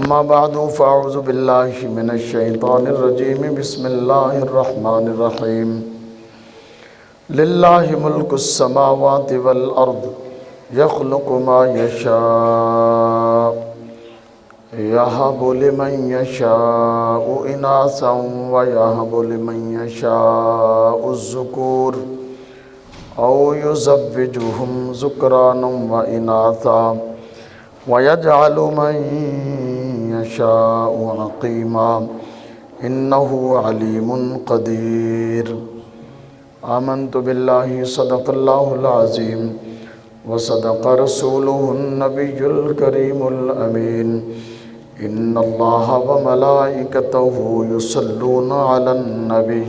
اما بعد فاعوذ باللہ من الشیطان الرجیم بسم اللہ الرحمن الرحیم للہ ملک السماوات والارض یخلق ما یشاء یہب لمن یشاء اناثا ویہب لمن یشاء الذکور او یزوجہم ذکرانا واناثا وَيَجْعَلُ مَن يَشَاءُ عَقِيمًا إِنَّهُ عَلِيمٌ قَدِيرٌ آمنت باللہ صدق اللہ العظیم وصدق رسولہ النبی الکریم الامین ان اللہ وملائکتہ یصلون علی النبی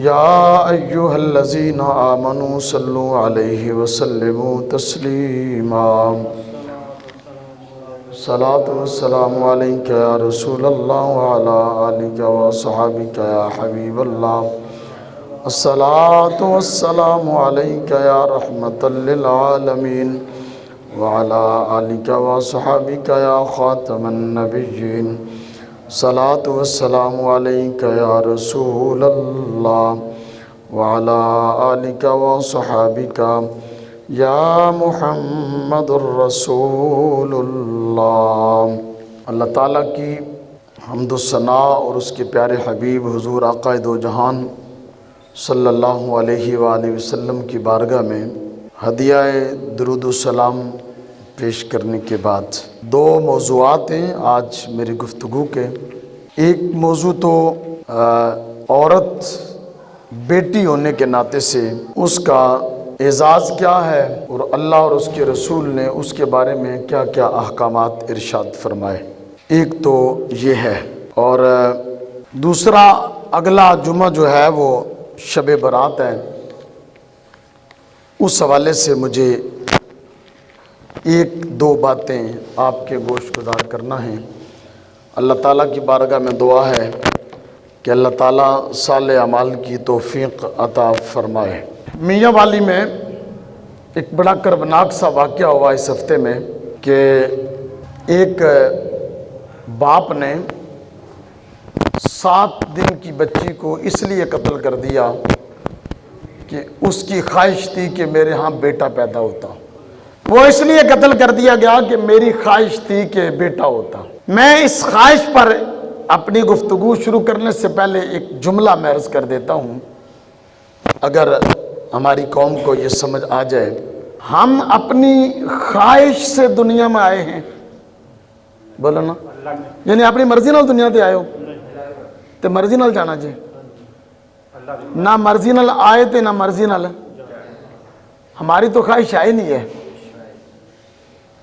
یا ایہا الذین آمنوا صلوا علیہ وسلموا تسلیما صلاۃ والسلام علیک یا رسول اللہ وعلی آلک وصحابک یا حبیب اللہ الصلاۃ والسلام علیک یا رحمۃ للعالمین وعلی آلک وصحابک یا خاتم النبیین صلاۃ والسلام علیک یا رسول اللہ وعلی آلک وصحابک یا محمد الرسول اللہ۔ اللہ تعالیٰ کی حمد و ثنا اور اس کے پیارے حبیب حضور آقا دو جہان صلی اللہ علیہ وآلہ وسلم کی بارگاہ میں ہدیہ درود و سلام پیش کرنے کے بعد دو موضوعات ہیں آج میری گفتگو کے۔ ایک موضوع تو عورت بیٹی ہونے کے ناطے سے اس کا اعزاز کیا ہے اور اللہ اور اس کے رسول نے اس کے بارے میں کیا کیا احکامات ارشاد فرمائے، ایک تو یہ ہے، اور دوسرا اگلا جمعہ جو ہے وہ شب برات ہے، اس حوالے سے مجھے ایک دو باتیں آپ کے گوش گزار کرنا ہے۔ اللہ تعالیٰ کی بارگاہ میں دعا ہے کہ اللہ تعالیٰ صالح اعمال کی توفیق عطا فرمائے۔ میاں والی میں ایک بڑا کربناک سا واقعہ ہوا اس ہفتے میں کہ ایک باپ نے 7 دن کی بچی کو اس لیے قتل کر دیا کہ اس کی خواہش تھی کہ میرے ہاں بیٹا پیدا ہوتا۔ وہ اس لیے قتل کر دیا گیا کہ میری خواہش تھی کہ بیٹا ہوتا۔ میں اس خواہش پر اپنی گفتگو شروع کرنے سے پہلے ایک جملہ میں عرض کر دیتا ہوں، اگر ہماری قوم کو یہ سمجھ آ جائے، ہم اپنی خواہش سے دنیا میں آئے ہیں، بولو نا، یعنی اپنی مرضی نال دنیا تے آئے ہو تے مرضی نال جانا جائے، نہ مرضی نال آئے تے نہ مرضی نال، ہماری تو خواہش آئی نہیں ہے۔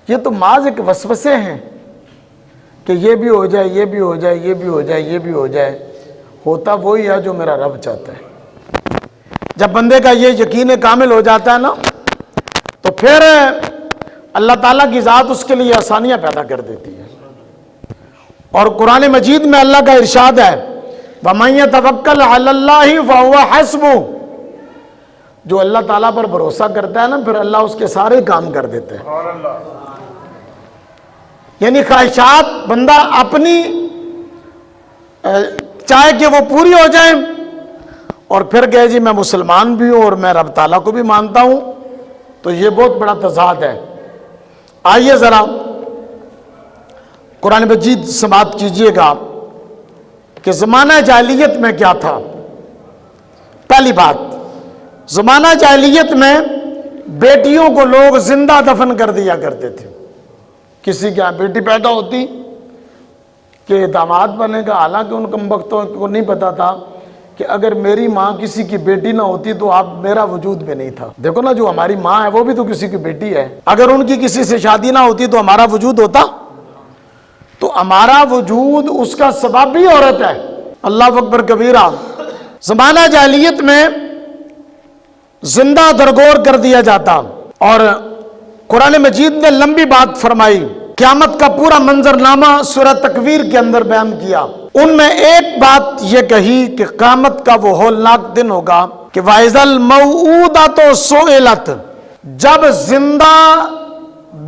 یہ تو محض ایک وسوسے ہیں کہ یہ بھی ہو جائے، یہ بھی ہو جائے، یہ بھی ہو جائے، یہ بھی ہو جائے۔ ہوتا وہی ہے جو میرا رب چاہتا ہے۔ جب بندے کا یہ یقین کامل ہو جاتا ہے نا، تو پھر اللہ تعالیٰ کی ذات اس کے لیے آسانیاں پیدا کر دیتی ہے۔ اور قرآن مجید میں اللہ کا ارشاد ہے وَمَن يَتَوَكَّلْ عَلَى اللَّهِ فَهُوَ حَسْبُهُ، جو اللہ تعالیٰ پر بھروسہ کرتا ہے نا، پھر اللہ اس کے سارے کام کر دیتے ہیں۔ یعنی خواہشات بندہ اپنی چاہے کہ وہ پوری ہو جائیں اور پھر کہے جی میں مسلمان بھی ہوں اور میں رب تعالیٰ کو بھی مانتا ہوں، تو یہ بہت بڑا تضاد ہے۔ آئیے ذرا قرآن مجید سماعت کیجئے گا کہ زمانہ جاہلیت میں کیا تھا۔ پہلی بات، زمانہ جاہلیت میں بیٹیوں کو لوگ زندہ دفن کر دیا کرتے تھے۔ کسی کے یہاں بیٹی پیدا ہوتی کہ داماد بنے گا، حالانکہ ان کمبختوں کو نہیں پتا تھا کہ اگر میری ماں کسی کی بیٹی نہ ہوتی تو آپ میرا وجود بھی نہیں تھا۔ دیکھو نا، جو ہماری ماں ہے وہ بھی تو کسی کی بیٹی ہے، اگر ان کی کسی سے شادی نہ ہوتی تو ہمارا وجود ہوتا؟ تو ہمارا وجود اس کا سبب بھی عورت ہے۔ اللہ اکبر کبیرہ۔ زمانہ جاہلیت میں زندہ درگور کر دیا جاتا، اور قرآن مجید نے لمبی بات فرمائی، قیامت کا پورا منظرنامہ سورہ تکویر کے اندر بیان کیا۔ ان میں ایک بات یہ کہی کہ قیامت کا وہ ہولناک دن ہوگا کہ وَإِذَا الْمَوْعُودَةُ سُئِلَتْ، جب زندہ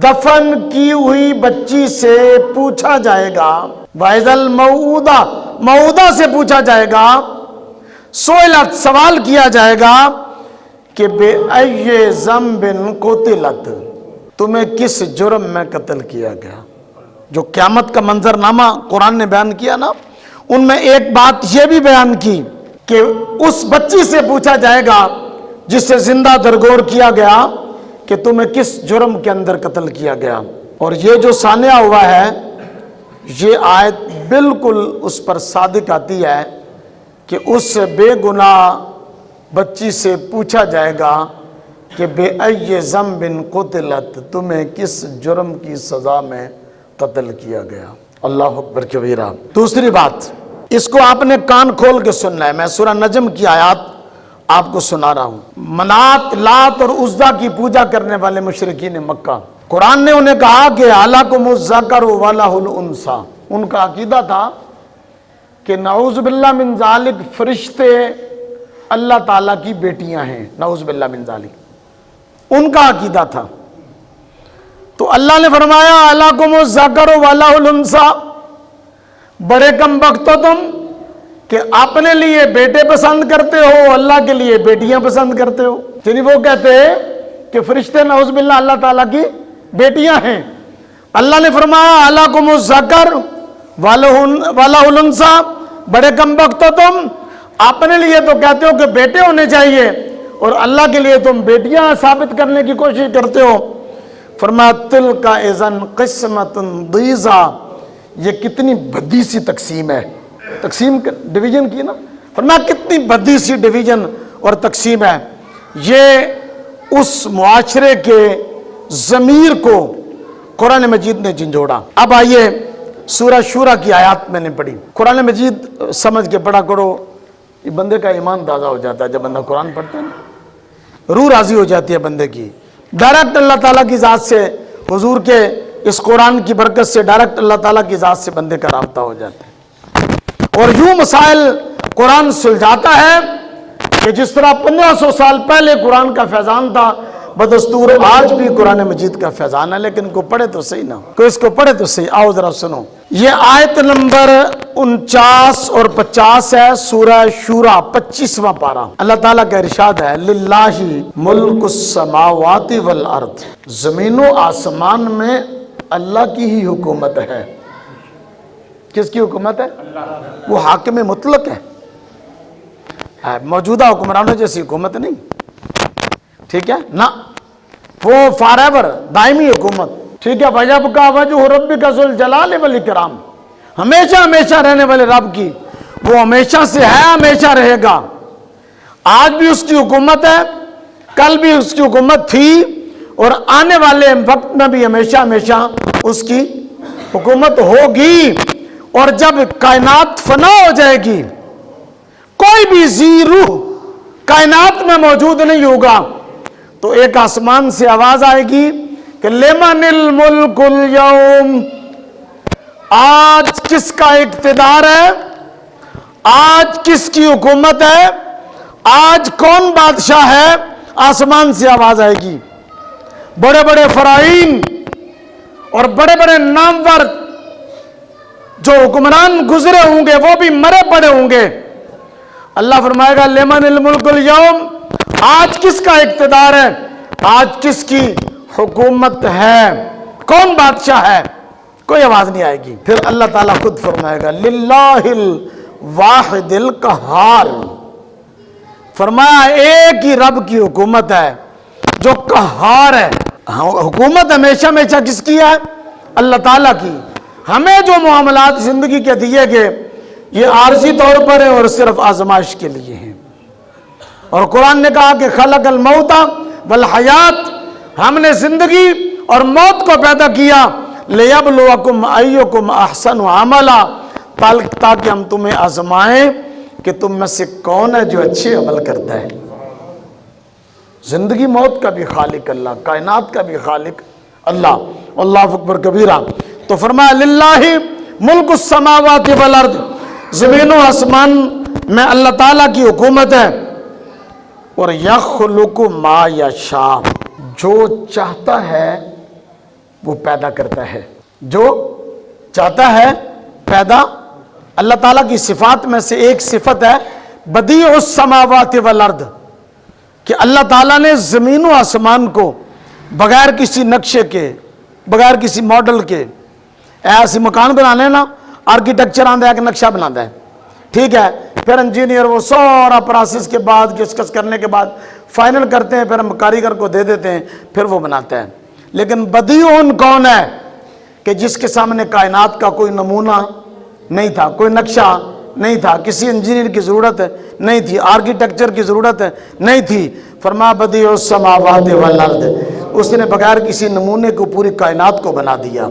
دفن کی ہوئی بچی سے پوچھا جائے گا، وَإِذَا الْمَوْءُودَةُ موعودہ سے پوچھا جائے گا، سئلت سوال کیا جائے گا کہ بِأَيِّ ذَنبٍ قُتِلَتْ تمہیں کس جرم میں قتل کیا گیا۔ جو قیامت کا منظرنامہ قرآن نے بیان کیا نا، ان میں ایک بات یہ بھی بیان کی کہ اس بچی سے پوچھا جائے گا جس سے زندہ درگور کیا گیا کہ تمہیں کس جرم کے اندر قتل کیا گیا۔ اور یہ جو سانحہ ہوا ہے، یہ آیت بالکل اس پر صادق آتی ہے کہ اس بے گناہ بچی سے پوچھا جائے گا کہ بے ای ذنب قتلت تمہیں کس جرم کی سزا میں قتل کیا گیا۔ اللہ اکبر کبیرہ۔ دوسری بات، اس کو آپ نے کان کھول کے سننا ہے، میں سورہ نجم کی آیات آپ کو سنا رہا ہوں۔ منات، لات اور عزا کی پوجا کرنے والے مشرکین مکہ، قرآن نے انہیں کہا کہ اَلَکُمُ الذَّکَرُ وَلَهُ الْأُنثىٰ، ان کا عقیدہ تھا کہ نعوذ باللہ من ذالک فرشتے اللہ تعالیٰ کی بیٹیاں ہیں، نعوذ باللہ من ذالک ان کا عقیدہ تھا۔ تو اللہ نے فرمایا اَلَکُمُ الذَّکَرُ وَلَهُ الْأُنثىٰ، بڑے کم بخت ہو تم کہ اپنے لیے بیٹے پسند کرتے ہو، اللہ کے لیے بیٹیاں پسند کرتے ہو۔ یعنی وہ کہتے ہیں کہ فرشتے نعوذ باللہ اللہ تعالیٰ کی بیٹیاں ہیں۔ اللہ نے فرمایا اَلَکُمُ الذَّکَرُ وَلَهُ الْأُنثىٰ، بڑے کم بخت ہو تم، اپنے لیے تو کہتے ہو کہ بیٹے ہونے چاہیے اور اللہ کے لیے تم بیٹیاں ثابت کرنے کی کوشش کرتے ہو۔ فرمایا تِلْکَ اِذًا قِسْمَةٌ ضِیزَىٰ، یہ کتنی بھدی سی تقسیم ہے، تقسیم ڈویژن کی نا، فرمایا کتنی بھدی سی ڈویژن اور تقسیم ہے۔ یہ اس معاشرے کے ضمیر کو قرآن مجید نے جھنجھوڑا۔ اب آئیے سورہ شورى کی آیات میں نے پڑھی، قرآن مجید سمجھ کے پڑھا کرو، یہ بندے کا ایمان تازہ ہو جاتا ہے جب بندہ قرآن پڑھتا ہے نا، روح راضی ہو جاتی ہے بندے کی۔ ڈائریکٹ اللہ تعالیٰ کی ذات سے، حضور کے اس قرآن کی برکت سے ڈائریکٹ اللہ تعالیٰ کی ذات سے بندے کا رابطہ ہو جاتا ہے، اور یوں مسائل قرآن سلجھاتا ہے کہ جس طرح 1500 سال پہلے قرآن کا فیضان تھا، بدستور آج بھی قرآن مجید کا فیضان ہے، لیکن کو پڑھے تو صحیح نہ، کوئی اس کو پڑھے تو صحیح۔ آؤ ذرا سنو، یہ آیت نمبر 49 اور 50 ہے، سورہ شورى 25واں پارہ۔ اللہ تعالیٰ کا ارشاد ہے للہ ملک السماوات والارض، زمین و آسمان میں اللہ کی ہی حکومت ہے۔ کس کی حکومت ہے؟ وہ حاکم مطلق ہے، موجودہ حکمرانوں جیسی حکومت نہیں، ٹھیک ہے نا، وہ فار ایور دائمی حکومت، ٹھیک ہے۔ وَيَبْقَىٰ وَجْهُ رَبِّكَ ذُو الْجَلَالِ وَالْإِكْرَامِ، ہمیشہ ہمیشہ رہنے والے رب کی، وہ ہمیشہ سے ہے، ہمیشہ رہے گا۔ آج بھی اس کی حکومت ہے، کل بھی اس کی حکومت تھی، اور آنے والے وقت میں بھی ہمیشہ ہمیشہ اس کی حکومت ہوگی۔ اور جب کائنات فنا ہو جائے گی، کوئی بھی ذی روح کائنات میں موجود نہیں ہوگا، تو ایک آسمان سے آواز آئے گی کہ لمن الملک اليوم، آج کس کا اقتدار ہے، آج کس کی حکومت ہے، آج کون بادشاہ ہے۔ آسمان سے آواز آئے گی، بڑے بڑے فرعین اور بڑے بڑے نامور جو حکمران گزرے ہوں گے وہ بھی مرے پڑے ہوں گے۔ اللہ فرمائے گا لمن الملک اليوم، آج کس کا اقتدار ہے، آج کس کی حکومت ہے، کون بادشاہ ہے، کوئی آواز نہیں آئے گی۔ پھر اللہ تعالیٰ خود فرمائے گا للہ الواحد القہار، فرمایا ایک ہی رب کی حکومت ہے جو قہار ہے۔ حکومت ہمیشہ ہمیشہ کس کی ہے؟ اللہ تعالیٰ کی۔ ہمیں جو معاملات زندگی کے دیے گئے یہ عارضی طور پر ہیں اور صرف آزمائش کے لیے ہیں۔ اور قرآن نے کہا کہ خلق الموت والحیات، ہم نے زندگی اور موت کو پیدا کیا لیبلوکم ایکم احسن عملا، تاکہ ہم تمہیں آزمائیں کہ تم میں سے کون ہے جو اچھے عمل کرتا ہے۔ زندگی موت کا بھی خالق اللہ، کائنات کا بھی خالق اللہ۔ اللہ اکبر کبیرہ۔ تو فرمایا للہ ملک السماوات والارض، زمین و آسمان میں اللہ تعالیٰ کی حکومت ہے۔ اور یخلق ما یشاء، جو چاہتا ہے وہ پیدا کرتا ہے، جو چاہتا ہے پیدا۔ اللہ تعالیٰ کی صفات میں سے ایک صفت ہے بدیع السماوات والارض، کہ اللہ تعالیٰ نے زمین و آسمان کو بغیر کسی نقشے کے، بغیر کسی ماڈل کے، ایسے مکان بنانے نا، آرکیٹیکچر آندہ ہے کہ نقشہ بناتا ہے، ٹھیک ہے، پھر انجینئر وہ سارا پروسیس کے بعد ڈسکس کرنے کے بعد فائنل کرتے ہیں، پھر ہم کاریگر کو دے دیتے ہیں، پھر وہ بناتا ہے۔ لیکن بدیع کون ہے؟ کہ جس کے سامنے کائنات کا کوئی نمونہ نہیں تھا، کوئی نقشہ نہیں تھا، کسی انجینئر کی ضرورت نہیں تھی، آرکیٹیکچر کی ضرورت نہیں تھی۔ فرما بدیع السماوات والارض، اس نے بغیر کسی نمونے کو پوری کائنات کو بنا دیا،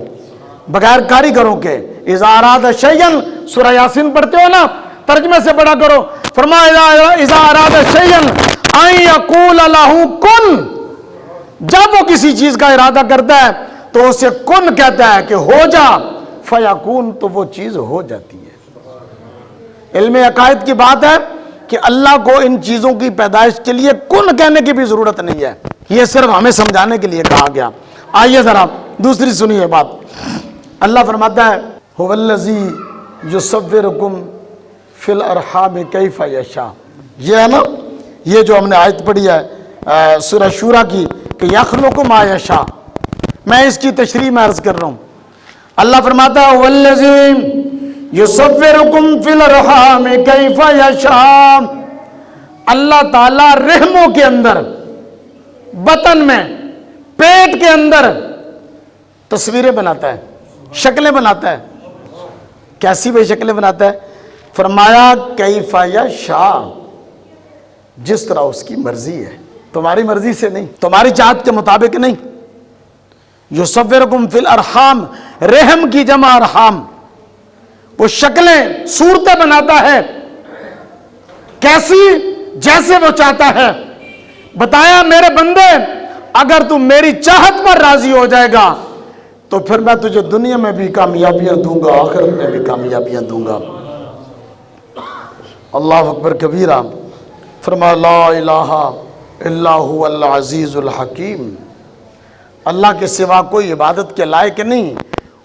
بغیر کاریگروں کے۔ اذا اراد شیئا، سورہ یاسین پڑھتے ہو نا، ترجمے سے پڑھا کرو۔ فرمایا اذا اراد شیئا ان یقول له کن، جب وہ کسی چیز کا ارادہ کرتا ہے تو اسے کن کہتا ہے کہ ہو جا، فیکون، تو وہ چیز ہو جاتی ہے۔ علم عقائد کی بات ہے کہ اللہ کو ان چیزوں کی پیدائش کے لیے کن کہنے کی بھی ضرورت نہیں ہے، یہ صرف ہمیں سمجھانے کے لیے کہا گیا۔ آئیے ذرا دوسری سنیے بات۔ اللہ فرماتا ہے هو الذی یصورکم فی الارحام کیف یشاء، یہ ہے نا، یہ جو ہم نے آیت پڑھی ہے سورہ شورى کی کہ یخلق ما یشاء، میں اس کی تشریح میں عرض کر رہا ہوں۔ اللہ فرماتا ہے هو الذی یصورکم فی الارحام کیف یشاء، اللہ تعالیٰ رحموں کے اندر، بطن میں، پیٹ کے اندر تصویریں بناتا ہے، شکلیں بناتا ہے۔ کیسی بھئی شکلیں بناتا ہے؟ فرمایا کیف یشاء، جس طرح اس کی مرضی ہے، تمہاری مرضی سے نہیں، تمہاری چاہت کے مطابق نہیں۔ یصورکم فی الارحام، رحم کی جمع ارحام، وہ شکلیں، صورتیں بناتا ہے، کیسی؟ جیسے وہ چاہتا ہے۔ بتایا میرے بندے، اگر تم میری چاہت پر راضی ہو جائے گا تو پھر میں تجھے دنیا میں بھی کامیابیاں دوں گا، آخرت میں بھی کامیابیاں دوں گا۔ اللہ اکبر کبیرہ۔ فرمایا لا الہ الا هو العزیز الحکیم، اللہ کے سوا کوئی عبادت کے لائق نہیں،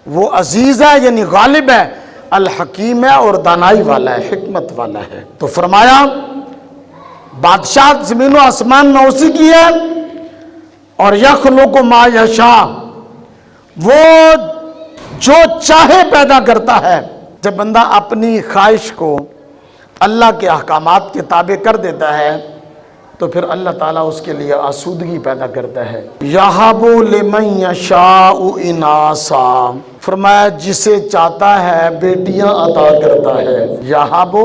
وہ عزیز ہے یعنی غالب ہے، الحکیم ہے اور دانائی والا ہے، حکمت والا ہے۔ تو فرمایا بادشاہ زمین و آسمان میں اسی کی ہے، اور یخلق ما یشاء، وہ جو چاہے پیدا کرتا ہے۔ جب بندہ اپنی خواہش کو اللہ کے احکامات کے تابع کر دیتا ہے تو پھر اللہ تعالیٰ اس کے لیے آسودگی پیدا کرتا ہے۔ یَہَبُ لِمَن یَشَاءُ اِنَاثًا، فرمایا جسے چاہتا ہے بیٹیاں عطا کرتا ہے۔ یَہَبُ،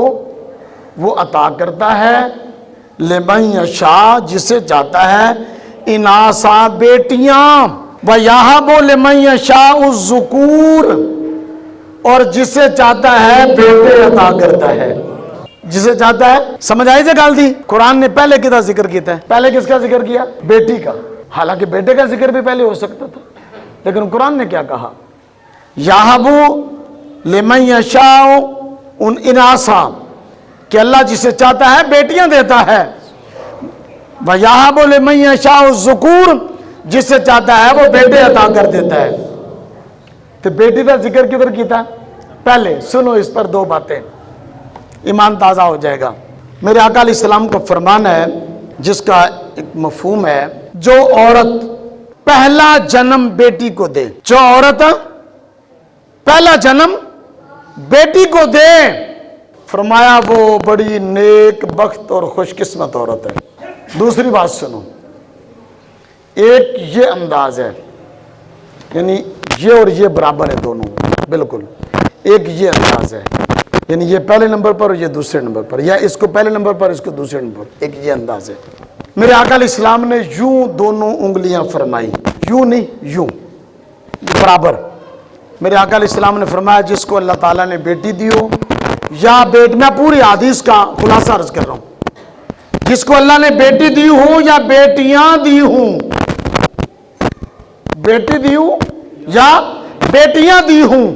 وہ عطا کرتا ہے، لِمَن یَشَاء، جسے چاہتا ہے، اِنَاثًا، بیٹیاں، وَیَہَبُ لِمَن یَشَاءُ الذُّکُورَ، اور جسے چاہتا ہے بیٹے عطا کرتا ہے، جسے چاہتا ہے۔ سمجھ آئی گل دی؟ قرآن نے پہلے کدا ذکر کیتا ہے؟ پہلے کس کا ذکر کیا؟ بیٹی کا، حالانکہ بیٹے کا ذکر بھی پہلے ہو سکتا تھا، لیکن قرآن نے کیا کہا؟ یَہَبُ لِمَن یَشَاءُ اِنَاثًا، کہ اللہ جسے چاہتا ہے بیٹیاں دیتا ہے، وَیَہَبُ لِمَن یَشَاءُ الذُّکُورَ، جسے چاہتا ہے وہ بیٹے عطا کر دیتا ہے۔ تو بیٹی کا ذکر کدھر کیتا؟ پہلے سنو اس پر دو باتیں، ایمان تازہ ہو جائے گا۔ میرے آقا علیہ السلام کا فرمان ہے جس کا ایک مفہوم ہے، جو عورت پہلا جنم بیٹی کو دے، جو عورت پہلا جنم بیٹی کو دے، فرمایا وہ بڑی نیک بخت اور خوش قسمت عورت ہے۔ دوسری بات سنو، ایک یہ انداز ہے، یعنی یہ اور یہ برابر ہے دونوں، بالکل ایک یہ انداز ہے، یعنی یہ پہلے نمبر پر اور یہ دوسرے نمبر پر، یا اس کو پہلے نمبر پر اس کو دوسرے نمبر پر، ایک یہ انداز ہے۔ میرے آقا علیہ السلام نے یوں دونوں انگلیاں فرمائی، یوں نہیں، یوں برابر۔ میرے آقا علیہ السلام نے فرمایا جس کو اللہ تعالیٰ نے بیٹی دی ہو یا میں پوری حدیث کا خلاصہ عرض کر رہا ہوں، جس کو اللہ نے بیٹی دی ہوں یا بیٹیاں دی ہوں، بیٹی دی ہوں یا بیٹیاں دی ہوں،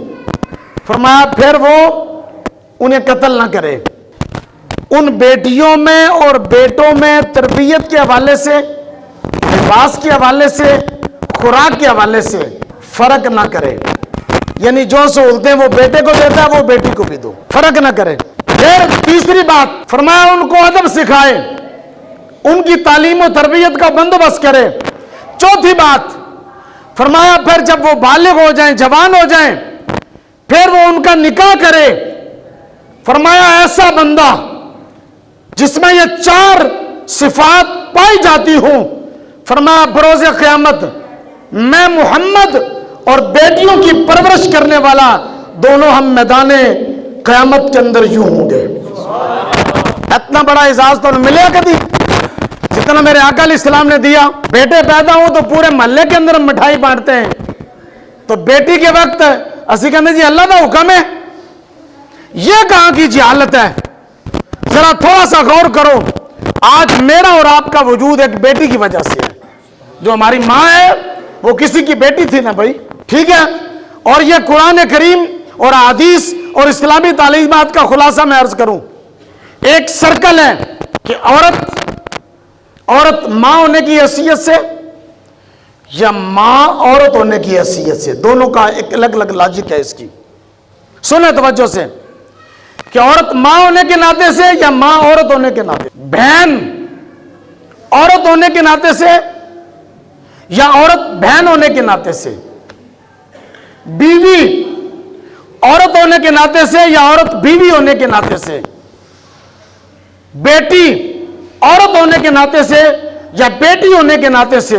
فرمایا پھر وہ انہیں قتل نہ کرے۔ ان بیٹیوں میں اور بیٹوں میں تربیت کے حوالے سے، لباس کے حوالے سے، خوراک کے حوالے سے فرق نہ کرے، یعنی جو سہولتیں وہ بیٹے کو دیتا ہے وہ بیٹی کو بھی دو، فرق نہ کرے۔ پھر تیسری بات فرمایا ان کو ادب سکھائے، ان کی تعلیم و تربیت کا بندوبست کرے۔ چوتھی بات فرمایا پھر جب وہ بالغ ہو جائیں، جوان ہو جائیں، پھر وہ ان کا نکاح کرے۔ فرمایا ایسا بندہ جس میں یہ 4 صفات پائی جاتی ہوں، فرمایا بروز قیامت میں محمد اور بیٹیوں کی پرورش کرنے والا دونوں ہم میدان قیامت کے اندر یوں ہوں گے۔ اتنا بڑا اعزاز تو ملے کبھی جتنا میرے آقا علیہ السلام نے دیا۔ بیٹے پیدا ہوں تو پورے محلے کے اندر ہم مٹھائی بانٹتے ہیں، تو بیٹی کے وقت اسی کہتے جی اللہ کا حکم ہے، یہ کہاں کی جہالت ہے؟ ذرا تھوڑا سا غور کرو، آج میرا اور آپ کا وجود ایک بیٹی کی وجہ سے ہے۔ جو ہماری ماں ہے وہ کسی کی بیٹی تھی نا بھائی، ٹھیک ہے؟ اور یہ قرآن کریم اور حدیث اور اسلامی تعلیمات کا خلاصہ میں عرض کروں، ایک سرکل ہے کہ عورت ماں ہونے کی حیثیت سے یا ماں عورت ہونے کی حیثیت سے، دونوں کا ایک الگ الگ لاجک ہے اس کی۔ سنیں توجہ سے کہ عورت ماں ہونے کے ناطے سے یا ماں عورت ہونے کے ناطے، بہن عورت ہونے کے ناطے سے یا عورت بہن ہونے کے ناطے سے، بیوی عورت ہونے کے ناطے سے یا عورت بیوی ہونے کے ناطے سے، بیٹی عورت ہونے کے ناطے سے یا بیٹی ہونے کے ناطے سے،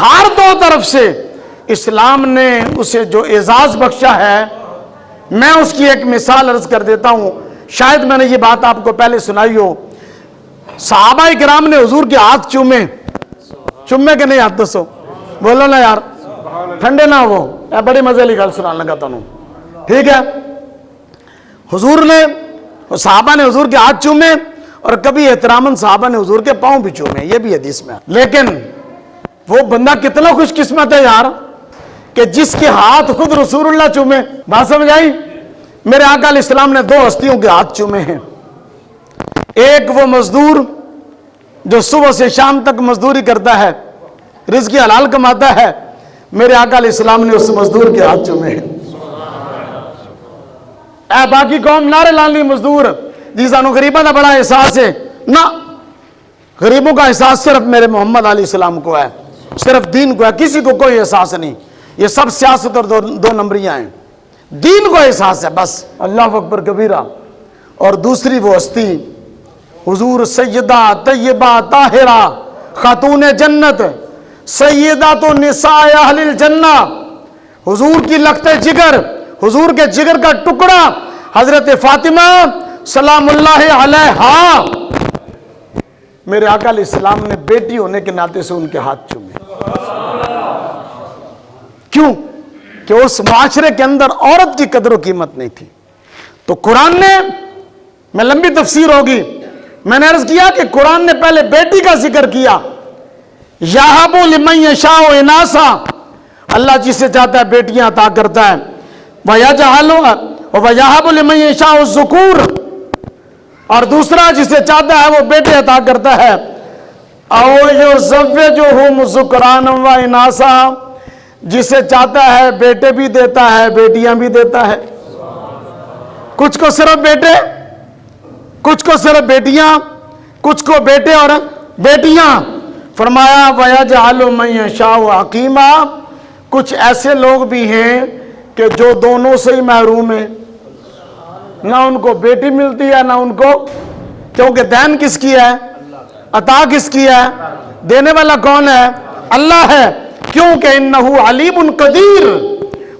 ہر دو طرف سے اسلام نے اسے جو اعزاز بخشا ہے، میں اس کی ایک مثال عرض کر دیتا ہوں، شاید میں نے یہ بات آپ کو پہلے سنائی ہو۔ صحابہ کرام نے حضور کے ہاتھ چومے کے نہیں ہاتھ دسو بولو نا یار، ٹھنڈے نہ ہو، میں بڑی مزے لی گل سنان لگا تھا، ٹھیک ہے؟ حضور نے صحابہ نے حضور کے ہاتھ چومے، اور کبھی احتراماً صحابہ نے حضور کے پاؤں بھی چومے، یہ بھی حدیث میں۔ لیکن وہ بندہ کتنا خوش قسمت ہے یار کہ جس کے ہاتھ خود رسول اللہ چومے۔ بات سمجھ آئی؟ میرے آقا علیہ السلام نے 2 ہستیوں کے ہاتھ چومے ہیں، ایک وہ مزدور جو صبح سے شام تک مزدوری کرتا ہے، رزق حلال کماتا ہے، میرے آقا علیہ السلام نے اس مزدور کے ہاتھ چومے ہیں۔ اے باقی قوم نعرے لان لی مزدور جی سانو غریبوں کا بڑا احساس ہے، نہ، غریبوں کا احساس صرف میرے محمد علیہ السلام کو ہے، صرف دین کو ہے، کسی کو کوئی احساس نہیں۔ یہ سب سیاست اور 2 نمبریاں ہیں، دین کو احساس ہے بس، اللہ اکبر کبیرہ۔ اور دوسری وہ ہستی حضور سیدہ طیبہ طاہرہ خاتون جنت سیدات نساء اہل الجنہ، حضور کی لخت جگر، حضور کے جگر کا ٹکڑا حضرت فاطمہ سلام اللہ علیہا، میرے آقا علیہ السلام نے بیٹی ہونے کے ناطے سے ان کے ہاتھ چومے۔ کیوں؟ کہ اس معاشرے کے اندر عورت کی قدر و قیمت نہیں تھی۔ تو قرآن نے، میں لمبی تفسیر ہوگی، میں نے عرض کیا کہ قرآن نے پہلے بیٹی کا ذکر کیا، یَہَبُ لِمَن یَشَاءُ اِنَاثًا، اللہ جسے چاہتا ہے بیٹیاں عطا کرتا ہے، وَيَهَبُ لِمَن یَشَاءُ الذُّکُورَ، اور دوسرا جسے چاہتا ہے وہ بیٹے عطا کرتا ہے، اَوْ يُزَوِّجُهُمْ ذُكْرَانًا وَإِنَاثًا، جسے چاہتا ہے بیٹے بھی دیتا ہے بیٹیاں بھی دیتا ہے، کچھ کو صرف بیٹے، کچھ کو صرف بیٹیاں، کچھ کو بیٹے اور بیٹیاں۔ فرمایا وَيَجْعَلُ مَن يَشَاءُ عَقِيمًا، کچھ ایسے لوگ بھی ہیں کہ جو دونوں سے ہی محروم ہیں، نہ ان کو بیٹی ملتی ہے نہ ان کو، کیونکہ دین کس کی ہے؟ عطا کس کی ہے؟ دینے والا کون ہے؟ اللہ ہے، کیونکہ انہو علیم قدیر،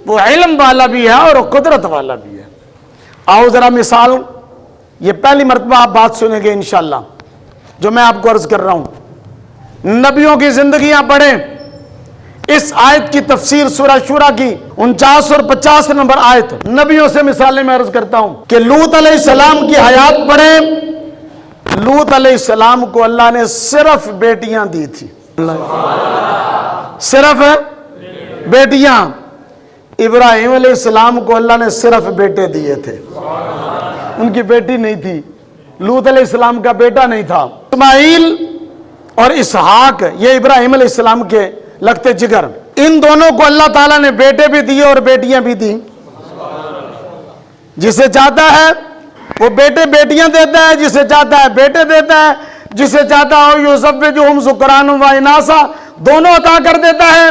وہ علم والا بھی ہے اور قدرت والا بھی ہے۔ آؤ ذرا مثال، یہ پہلی مرتبہ آپ بات سنیں گے انشاءاللہ جو میں آپ کو عرض کر رہا ہوں۔ نبیوں کی زندگیاں پڑھیں، اس آیت کی تفسیر سورہ شورى کی 49 اور 50 نمبر آیت، نبیوں سے مثالیں میں عرض کرتا ہوں کہ لوط علیہ السلام کی حیات پڑھیں، لوط علیہ السلام کو اللہ نے صرف بیٹیاں دی تھی، صرف بیٹیاں۔ ابراہیم علیہ السلام کو اللہ نے صرف بیٹے دیے تھے، ان کی بیٹی نہیں تھی، لوط علیہ السلام کا بیٹا نہیں تھا۔ اسماعیل اور اسحاق یہ ابراہیم علیہ السلام کے لگتے جگر۔ ان دونوں کو اللہ تعالیٰ نے بیٹے بھی دیے اور بیٹیاں بھی دی. جسے چاہتا ہے وہ بیٹے بیٹیاں دیتا ہے, جسے چاہتا ہے بیٹے دیتا ہے, جسے چاہتا ہے یزوجہم ذکرانا و اناثا, دونوں عطا کر دیتا ہے.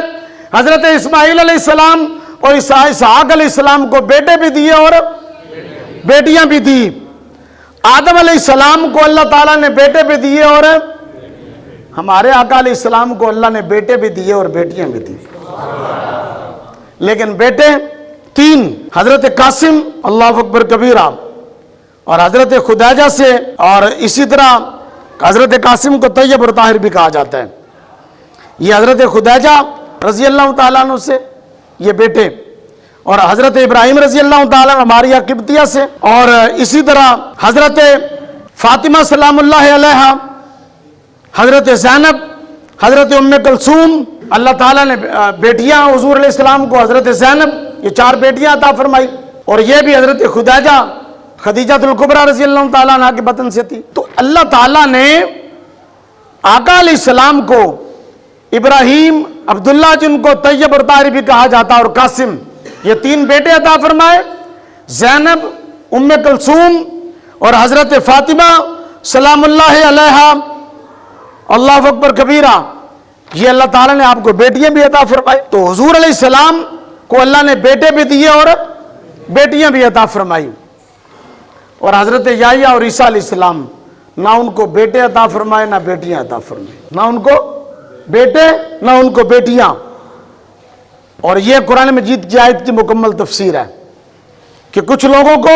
حضرت اسماعیل علیہ السلام اور اسحاق علیہ السلام کو بیٹے بھی دیے اور بیٹیاں بھی دی. آدم علیہ السلام کو اللہ تعالیٰ نے بیٹے بھی دیے اور ہمارے آقا علیہ السلام کو اللہ نے بیٹے بھی دیے اور بیٹیاں بھی دی. لیکن بیٹے 3, حضرت قاسم اللہ اکبر کبیرہ اور حضرت خدیجہ سے, اور اسی طرح حضرت قاسم کو طیب اور طاہر بھی کہا جاتا ہے. یہ حضرت خدیجہ رضی اللہ تعالیٰ عنہ سے یہ بیٹے, اور حضرت ابراہیم رضی اللہ تعالیٰ عنہ ماریہ قبطیہ سے, اور اسی طرح حضرت فاطمہ سلام اللہ علیہا, حضرت زینب, حضرت ام کلثوم, اللہ تعالیٰ نے بیٹیاں حضور علیہ السلام کو حضرت زینب, یہ 4 بیٹیاں عطا فرمائی, اور یہ بھی حضرت خدیجہ الکبریٰ رضی اللہ تعالیٰ عنہ کے بطن سے تھی. تو اللہ تعالیٰ نے آقا علیہ السلام کو ابراہیم, عبداللہ جن کو طیب اور طاہر بھی کہا جاتا, اور قاسم, یہ 3 بیٹے عطا فرمائے. زینب, ام کلثوم اور حضرت فاطمہ سلام اللہ علیہا, اللہ اکبر کبیرہ, یہ اللہ تعالیٰ نے آپ کو بیٹیاں بھی عطا فرمائی. تو حضور علیہ السلام کو اللہ نے بیٹے بھی دیے اور بیٹیاں بھی عطا فرمائی. اور حضرت یحییٰ اور عیسیٰ علیہ السلام, نہ ان کو بیٹے عطا فرمائے نہ بیٹیاں عطا فرمائے, نہ ان کو بیٹے نہ ان کو بیٹیاں. اور یہ قرآن مجید کی آیت کی مکمل تفسیر ہے کہ کچھ لوگوں کو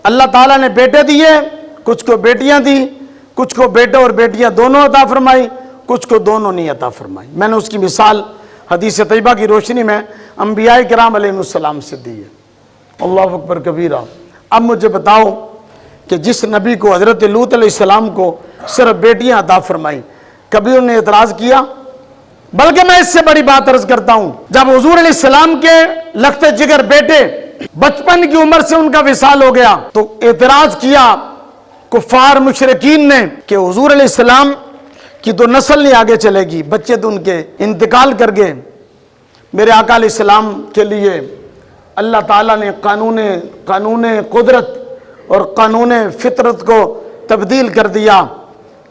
اللہ تعالیٰ نے بیٹے دیے, کچھ کو بیٹیاں دی, کچھ کو بیٹے اور بیٹیاں دونوں عطا فرمائی, کچھ کو دونوں نہیں عطا فرمائی. میں نے اس کی مثال حدیث طیبہ کی روشنی میں انبیاء کرام علیہ السلام سے دی ہے. اللہ اکبر کبیرہ. اب مجھے بتاؤ کہ جس نبی کو حضرت لوط علیہ السلام کو صرف بیٹیاں عطا فرمائی, کبھی انہوں نے اعتراض کیا؟ بلکہ میں اس سے بڑی بات عرض کرتا ہوں, جب حضور علیہ السلام کے لخت جگر بیٹے بچپن کی عمر سے ان کا وصال ہو گیا تو اعتراض کیا کفار مشرکین نے کہ حضور علیہ السلام کی تو نسل نہیں آگے چلے گی, بچے تو ان کے انتقال کر گئے. میرے آقا علیہ السلام کے لیے اللہ تعالیٰ نے قانون قدرت اور قانون فطرت کو تبدیل کر دیا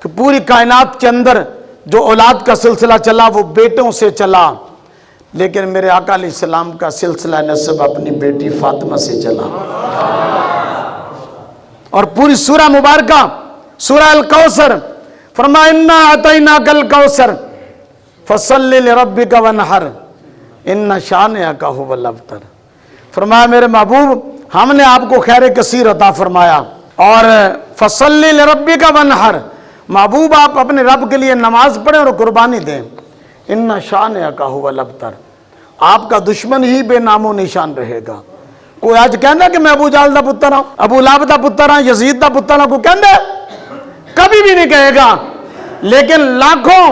کہ پوری کائنات کے اندر جو اولاد کا سلسلہ چلا وہ بیٹوں سے چلا, لیکن میرے آقا علیہ السلام کا سلسلہ نسب اپنی بیٹی فاطمہ سے چلا. اور پوری سورہ مبارکہ سورہ الکوثر فرمایا انا اعطیناک الکوثر فصلی لربک وانحر ان شانئک ھو الابتر. فرمایا میرے محبوب ہم نے آپ کو خیر کثیر عطا فرمایا, اور فصلی لربک وانحر, محبوب آپ اپنے رب کے لیے نماز پڑھیں اور قربانی دیں. ان شانئک ھو الابتر, آپ کا دشمن ہی بے نام و نشان رہے گا. کوئی آج کہنا کہ میں ابو جہل دا پتر ہوں, ابو لہب دا پتر ہوں, یزید دا پتر ہوں, کوئی کہنا کبھی بھی نہیں کہے گا. لیکن لاکھوں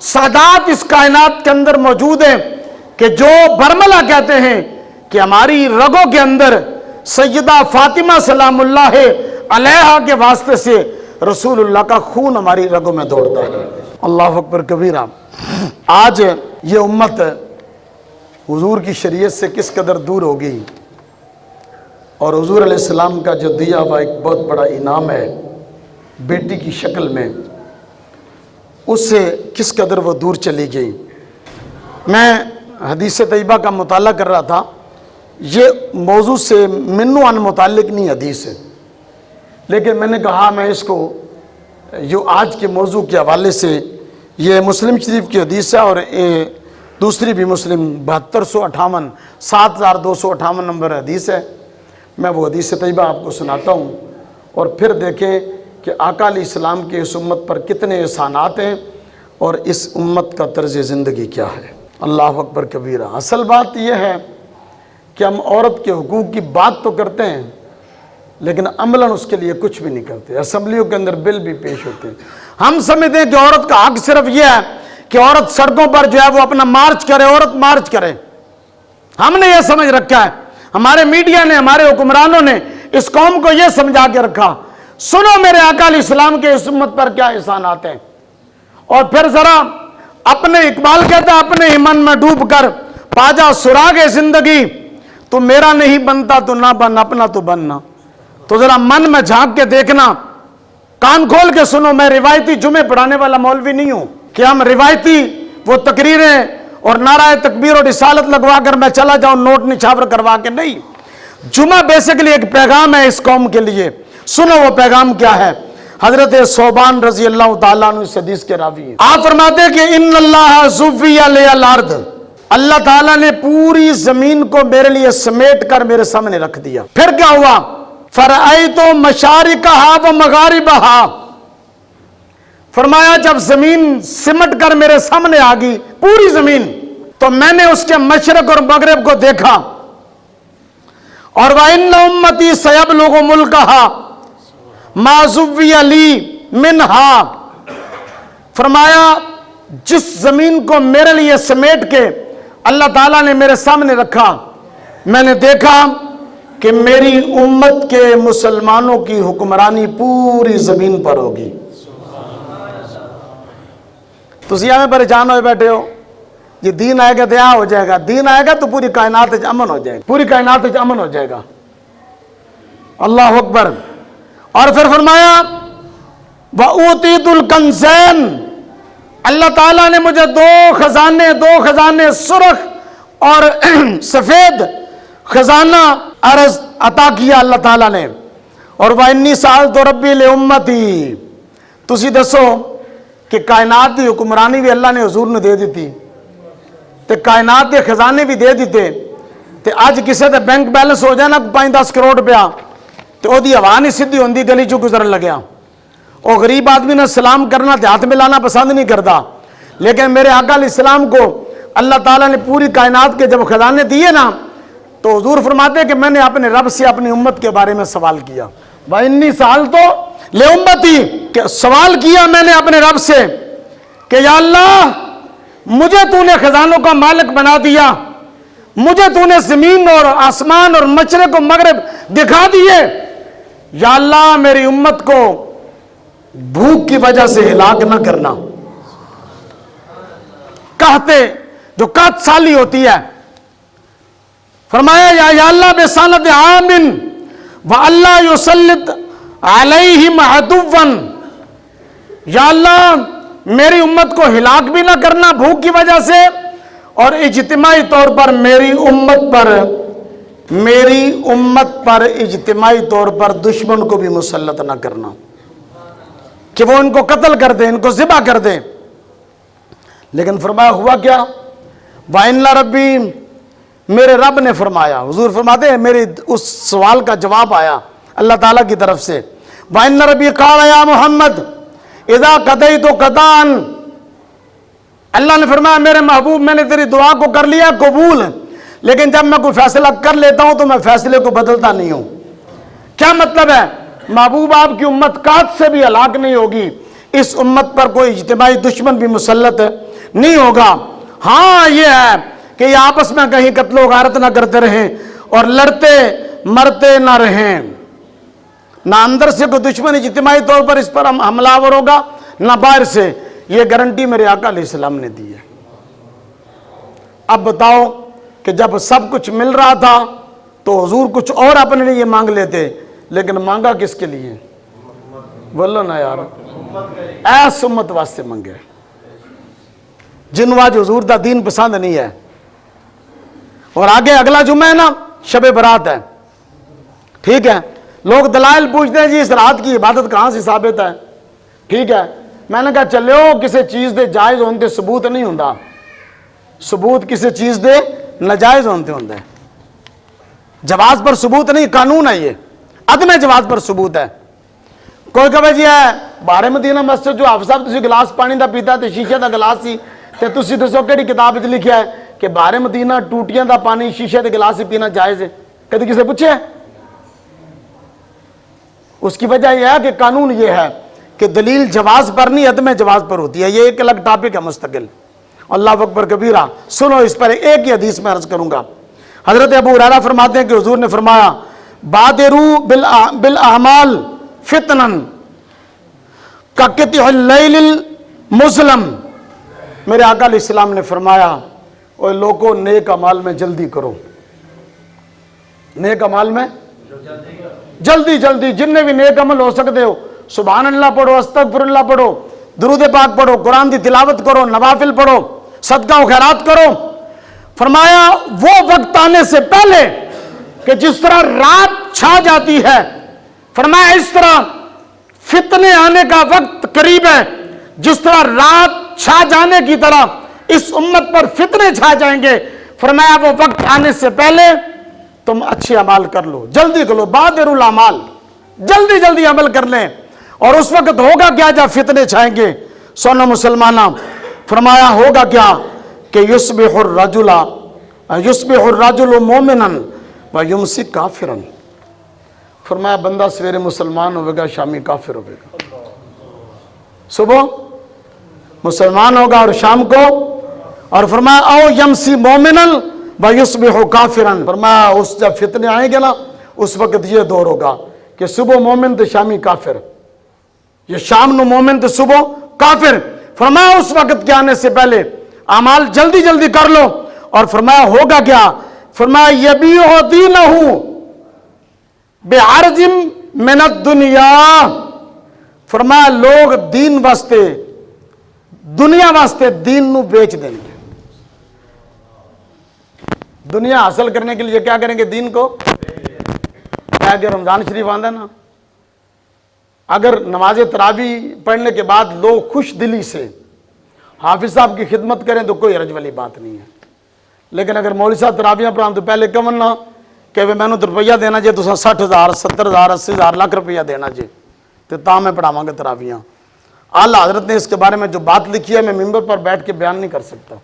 سادات اس کائنات کے اندر موجود ہیں کہ جو برملا کہتے ہیں کہ ہماری رگوں کے اندر سیدہ فاطمہ سلام اللہ علیہا کے واسطے سے رسول اللہ کا خون ہماری رگوں میں دوڑتا ہے. اللہ اکبر کبیرہ. آج یہ امت حضور کی شریعت سے کس قدر دور ہو گئی, اور حضور علیہ السلام کا جو دیا ہوا ایک بہت بڑا انعام ہے بیٹی کی شکل میں, اس سے کس قدر وہ دور چلی گئی. میں حدیث طیبہ کا مطالعہ کر رہا تھا, یہ موضوع سے منو عن متعلق نہیں حدیث ہے, لیکن میں نے کہا میں اس کو جو آج کے موضوع کے حوالے سے, یہ مسلم شریف کی حدیث ہے اور دوسری بھی مسلم 7258 7258 نمبر حدیث ہے, میں وہ حدیث طیبہ آپ کو سناتا ہوں, اور پھر دیکھیں کہ آقا علیہ السلام کے اس امت پر کتنے احسانات ہیں اور اس امت کا طرز زندگی کیا ہے. اللہ اکبر کبیرہ. اصل بات یہ ہے کہ ہم عورت کے حقوق کی بات تو کرتے ہیں لیکن عملاً اس کے لیے کچھ بھی نہیں کرتے. اسمبلیوں کے اندر بل بھی پیش ہوتے ہیں. ہم سمجھتے ہیں کہ عورت کا حق صرف یہ ہے کہ عورت سڑکوں پر جو ہے وہ اپنا مارچ کرے, عورت مارچ کرے. ہم نے یہ سمجھ رکھا ہے, ہمارے میڈیا نے, ہمارے حکمرانوں نے اس قوم کو یہ سمجھا کے رکھا. سنو میرے آقا علیہ السلام کے اس امت پر کیا احسانات ہیں, اور پھر ذرا اپنے اقبال کہتا اپنے ہی من میں ڈوب کر پا جا سراغ زندگی، تو میرا نہیں بنتا تو نہ بن، اپنا تو بننا۔ تو ذرا من میں جھانک کے دیکھنا، کان کھول کے سنو، میں روایتی جمعے پڑھانے والا مولوی نہیں ہوں کہ ہم روایتی وہ تقریریں اور نعرہ تکبیر اور رسالت لگوا کر میں چلا جاؤں نوٹ نچھاور کروا کے، نہیں۔ جمعہ بیسیکلی ایک پیغام ہے اس قوم کے لیے، سنو وہ پیغام کیا ہے۔ حضرت صوبان رضی اللہ تعالیٰ عنہ اس حدیث کے راوی ہیں، آپ فرماتے ہیں کہ ان اللہ زوی لی الارض، اللہ تعالیٰ نے پوری زمین کو میرے لیے سمیٹ کر میرے سامنے رکھ دیا۔ پھر کیا ہوا؟ فرأیت مشارقہا و مغاربہا، فرمایا جب زمین سمٹ کر میرے سامنے آ گئی پوری زمین، تو میں نے اس کے مشرق اور مغرب کو دیکھا، اور وَإِنَّ أُمَّتِي سَيَبْلُغُ مُلْكَهَا مَا زُوِّيَ لِي مِنْهَا، فرمایا جس زمین کو میرے لیے سمیٹ کے اللہ تعالیٰ نے میرے سامنے رکھا، میں نے دیکھا کہ میری امت کے مسلمانوں کی حکمرانی پوری زمین پر ہوگی۔ تسی ہمیں پریشان ہوئے بیٹھے ہو، یہ دین آئے گا تو یہاں ہو جائے گا، دین آئے گا تو پوری کائنات وچ امن ہو جائے گا، پوری کائنات وچ امن ہو جائے گا۔ اللہ اکبر۔ اور پھر فرمایا وَأُوتِيتُ الْكَنْزَيْنِ، اللہ تعالیٰ نے مجھے دو خزانے سرخ اور سفید خزانہ عرض عطا کیا اللہ تعالیٰ نے، اور وَإِنِّي سَأَلْتُ رَبِّي لِأُمَّتِي، تسی دسو کہ کائنات کی حکمرانی بھی اللہ نے حضور نے دے دیتی، تے کائنات کے خزانے بھی دے دیتے، تے آج کسے تے بینک بیلنس ہو جائے نا 5-10 کروڑ روپیہ، تو وہ دی ہوا نہیں سیدھی ہوندی گلی چوں گزرن لگیا، وہ غریب آدمی نے سلام کرنا تے ہاتھ ملانا پسند نہیں کرتا، لیکن میرے آقا علیہ السلام کو اللہ تعالیٰ نے پوری کائنات کے جب خزانے دیے نا، تو حضور فرماتے ہیں کہ میں نے اپنے رب سے اپنی امت کے بارے میں سوال کیا، وَإِنِّي سَأَلْتُ لِأُمَّتِي، کہ سوال کیا میں نے اپنے رب سے کہ یا اللہ مجھے تو نے خزانوں کا مالک بنا دیا، مجھے تو نے زمین اور آسمان اور مشرق و مغرب دکھا دیے، یا اللہ میری امت کو بھوک کی وجہ سے ہلاک نہ کرنا۔ کہتے جو قحط سالی ہوتی ہے، فرمایا یا اللہ بسانت عامن وَأَلَّا يُسَلِّطْ عَلَيْهِمْ عَدُوًّا، یا اللہ میری امت کو ہلاک بھی نہ کرنا بھوک کی وجہ سے، اور اجتماعی طور پر میری امت پر اجتماعی طور پر دشمن کو بھی مسلط نہ کرنا، کہ وہ ان کو قتل کر دیں، ان کو ذبح کر دیں۔ لیکن فرمایا ہوا کیا؟ وَإِنَّ رَبِّي، میرے رب نے فرمایا، حضور فرماتے ہیں میرے اس سوال کا جواب آیا اللہ تعالیٰ کی طرف سے، وَإِنَّ رَبِّي قَالَ يَا مُحَمَّدْ اِذَا قَضَيْتُ قَضَاءً، اللہ نے فرمایا میرے محبوب میں نے تیری دعا کو کر لیا قبول، لیکن جب میں کوئی فیصلہ کر لیتا ہوں تو میں فیصلے کو بدلتا نہیں ہوں۔ کیا مطلب ہے؟ محبوب آپ کی امت قحط سے بھی ہلاک نہیں ہوگی، اس امت پر کوئی اجتماعی دشمن بھی مسلط نہیں ہوگا۔ ہاں یہ ہے کہ یہ آپس میں کہیں قتل و غارت نہ کرتے رہیں اور لڑتے مرتے نہ رہیں، نہ اندر سے کوئی دشمن اجتماعی طور پر اس پر حملہ آور ہوگا، نہ باہر سے۔ یہ گارنٹی میرے آقا علیہ السلام نے دی ہے۔ اب بتاؤ کہ جب سب کچھ مل رہا تھا تو حضور کچھ اور اپنے لیے مانگ لیتے، لیکن مانگا کس کے لیے؟ بولو نا یار، ایس امت واسطے منگے جنوں آج حضور دا دین پسند نہیں ہے۔ اور آگے اگلا جمعہ ہے نا، شب برات ہے، ٹھیک ہے؟ لوگ دلائل پوچھتے ہیں جی اس رات کی عبادت کہاں سے ثابت ہے، ٹھیک ہے؟ میں نے کہا چلو کسی چیز دے جائز ہونے ثبوت نہیں ہوندہ، ثبوت کسی چیز دے نجائز ہونے ہوندہ ہے، جواز پر ثبوت نہیں، قانون ہے یہ، عدم جواز پر ثبوت ہے۔ کوئی کہے جی ہے باہر مدینہ مسجد جو حافظ صاحب تسی گلاس پانی دا پیتا تے شیشے دا گلاس سی، تے تسی دسو کیڑی کتاب وچ لکھیا ہے کہ باہر مدینہ ٹوٹیاں دا پانی شیشے دے گلاس ہی پینا جائز ہے؟ کدی کسے پوچھے؟ اس کی وجہ یہ ہے کہ قانون یہ ہے کہ دلیل جواز پر نہیں عدم جواز پر ہوتی ہے، یہ ایک الگ ٹاپک ہے مستقل۔ اللہ اکبر کبیرہ۔ سنو اس پر ایک ہی حدیث میں عرض کروں گا۔ حضرت ابو ہریرہ فرماتے ہیں کہ حضور نے فرمایا بادروا بالاعمال فتنا کقطع اللیل المظلم، میرے آقا علیہ السلام نے فرمایا اوے لوگوں نیک اعمال میں جلدی کرو، نیک اعمال میں جلدی جلدی، جتنے بھی نیک عمل ہو سکتے ہو، سبحان اللہ پڑھو، استغفر اللہ پڑھو، درود پاک پڑھو، قرآن کی تلاوت کرو، نوافل پڑھو، صدقہ و خیرات کرو۔ فرمایا وہ وقت آنے سے پہلے کہ جس طرح رات چھا جاتی ہے، فرمایا اس طرح فتنے آنے کا وقت قریب ہے، جس طرح رات چھا جانے کی طرح اس امت پر فتنے چھا جائیں گے۔ فرمایا وہ وقت آنے سے پہلے تم اچھے عمال کر لو، جلدی کرو، بادروا الاعمال، جلدی جلدی عمل کر لیں۔ اور اس وقت ہوگا کیا جب فتنے چھائیں گے؟ سونا مسلمانہ، فرمایا ہوگا کیا کہ یصبح الرجل مومنا ویمسی کافرا۔ فرمایا بندہ سویرے مسلمان ہوئے گا، شامی کافر ہوئے گا، صبح مسلمان ہوگا اور شام کو، اور فرمایا او یمسی مومنا ویصبح کافرا۔ فرمایا اس جب فتنے آئیں گے نا، اس وقت یہ دور ہوگا کہ صبح مومن تو شامی کافر، یہ شام نو مومن تو صبح کافر۔ فرمایا اس وقت کے آنے سے پہلے اعمال جلدی جلدی کر لو۔ اور فرمایا ہوگا کیا؟ فرمایا یبیع دینہ بعرض من الدنیا۔ فرمایا لوگ دین واسطے، دنیا واسطے دین نو بیچ دیں گے، دنیا حاصل کرنے کے لیے کیا کریں گے؟ دین کو۔ کہ رمضان شریف آندہ نا، اگر نماز تراویح پڑھنے کے بعد لوگ خوش دلی سے حافظ صاحب کی خدمت کریں تو کوئی حرج والی بات نہیں ہے، لیکن اگر مولوی صاحب تراویح پڑھان تو پہلے کمن نہ کہ میں نے روپیہ دینا جی، تو 60,000 70,000 80,000 لاکھ روپیہ دینا جی، تو تاں میں پڑھاواں گے تراویح۔ اعلیٰ حضرت نے اس کے بارے میں جو بات لکھی ہے میں ممبر پر بیٹھ کے بیان نہیں کر سکتا،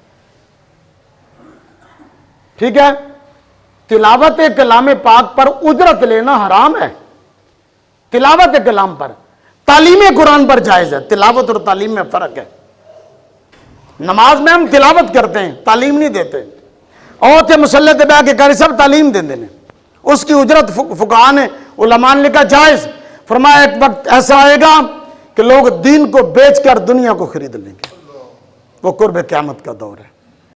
ٹھیک ہے؟ تلاوت کلام پاک پر اجرت لینا حرام ہے، تلاوت کلام پر، تعلیم قرآن پر جائز ہے، تلاوت اور تعلیم میں فرق ہے۔ نماز میں ہم تلاوت کرتے ہیں، تعلیم نہیں دیتے، اور تے مسلح تے بیٹھ کے کاری سب تعلیم دیں دینے، اس کی اجرت فقہاء نے علماء نے لکھا جائز۔ فرمایا ایک وقت ایسا آئے گا کہ لوگ دین کو بیچ کر دنیا کو خرید لیں گے، وہ قرب قیامت کا دور ہے۔